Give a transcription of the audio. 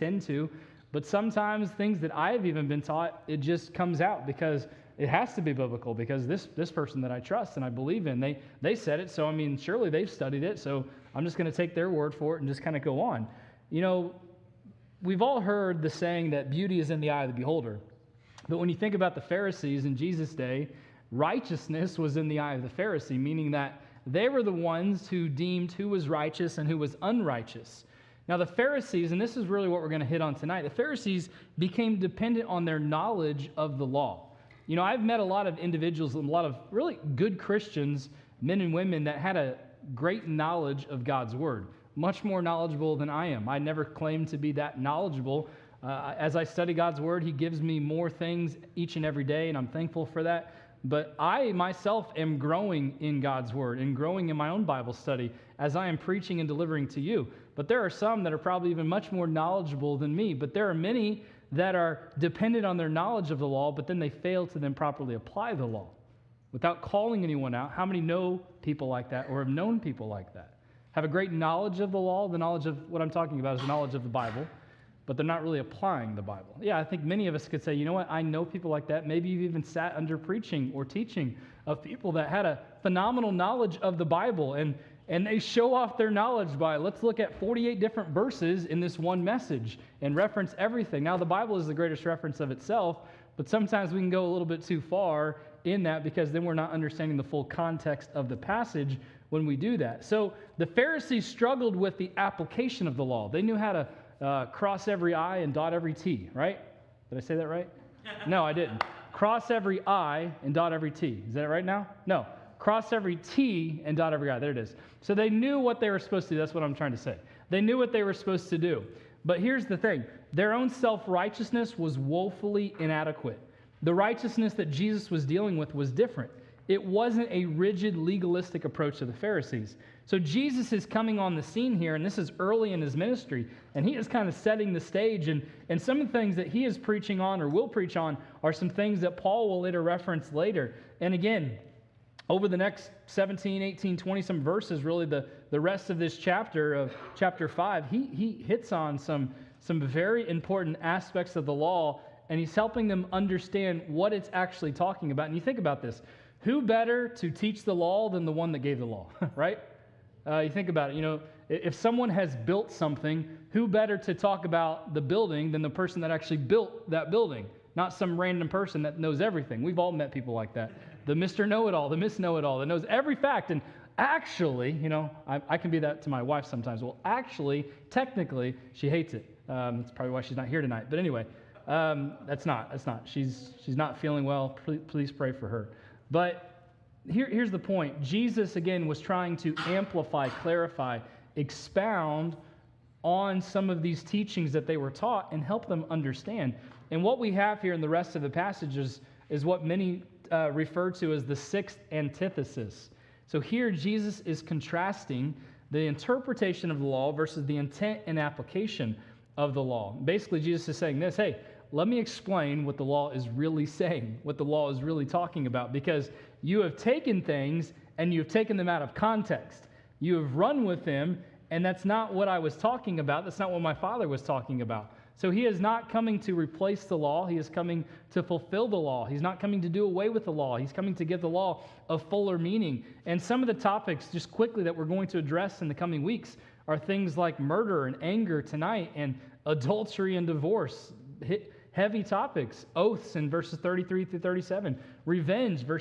tend to. But sometimes things that I've even been taught, it just comes out because it has to be biblical, because this person that I trust and I believe in, they said it, so I mean, surely they've studied it, so I'm just going to take their word for it and just kind of go on. You know, we've all heard the saying that beauty is in the eye of the beholder. But when you think about the Pharisees in Jesus' day, righteousness was in the eye of the Pharisee, meaning that they were the ones who deemed who was righteous and who was unrighteous. Now the Pharisees, and this is really what we're going to hit on tonight, the Pharisees became dependent on their knowledge of the law. You know, I've met a lot of individuals, a lot of really good Christians, men and women, that had a great knowledge of God's Word, much more knowledgeable than I am. I never claimed to be that knowledgeable. As I study God's Word, He gives me more things each and every day, and I'm thankful for that. But I myself am growing in God's Word and growing in my own Bible study as I am preaching and delivering to you. But there are some that are probably even much more knowledgeable than me. But there are many that are dependent on their knowledge of the law, but then they fail to then properly apply the law. Without calling anyone out, how many know people like that or have known people like that? Have a great knowledge of the law. The knowledge of what I'm talking about is the knowledge of the Bible, but they're not really applying the Bible. Yeah, I think many of us could say, you know what, I know people like that. Maybe you've even sat under preaching or teaching of people that had a phenomenal knowledge of the Bible, and they show off their knowledge by, let's look at 48 different verses in this one message and reference everything. Now, the Bible is the greatest reference of itself, but sometimes we can go a little bit too far in that, because then we're not understanding the full context of the passage when we do that. So the Pharisees struggled with the application of the law. They knew how to cross every I and dot every T, right? Did I say that right? No, I didn't. Cross every I and dot every T. Is that right now? No. Cross every T and dot every I. There it is. So they knew what they were supposed to do. That's what I'm trying to say. They knew what they were supposed to do. But here's the thing. Their own self-righteousness was woefully inadequate. The righteousness that Jesus was dealing with was different. It wasn't a rigid, legalistic approach to the Pharisees. So Jesus is coming on the scene here, and this is early in his ministry, and he is kind of setting the stage, and some of the things that he is preaching on or will preach on are some things that Paul will later reference later. And again, over the next 17, 18, 20 some verses, really the rest of this chapter, of chapter 5, he hits on some very important aspects of the law, and he's helping them understand what it's actually talking about. And you think about this. Who better to teach the law than the one that gave the law, right? You think about it. You know, if someone has built something, who better to talk about the building than the person that actually built that building? Not some random person that knows everything. We've all met people like that. The Mr. Know-It-All, the Miss Know-It-All that knows every fact. And actually, you know, I can be that to my wife sometimes. Well, actually, technically, she hates it. That's probably why she's not here tonight. But anyway, that's not. She's not feeling well. Please pray for her. But here's the point. Jesus, again, was trying to amplify, clarify, expound on some of these teachings that they were taught and help them understand. And what we have here in the rest of the passages is what many refer to as the sixth antithesis. So here Jesus is contrasting the interpretation of the law versus the intent and application of the law. Basically, Jesus is saying this, hey, let me explain what the law is really saying, what the law is really talking about, because you have taken things and you have taken them out of context. You have run with them, and that's not what I was talking about. That's not what my Father was talking about. So he is not coming to replace the law. He is coming to fulfill the law. He's not coming to do away with the law. He's coming to give the law a fuller meaning. And some of the topics, just quickly, that we're going to address in the coming weeks are things like murder and anger tonight, and adultery and divorce. Heavy topics. Oaths in verses 33 through 37. Revenge, verses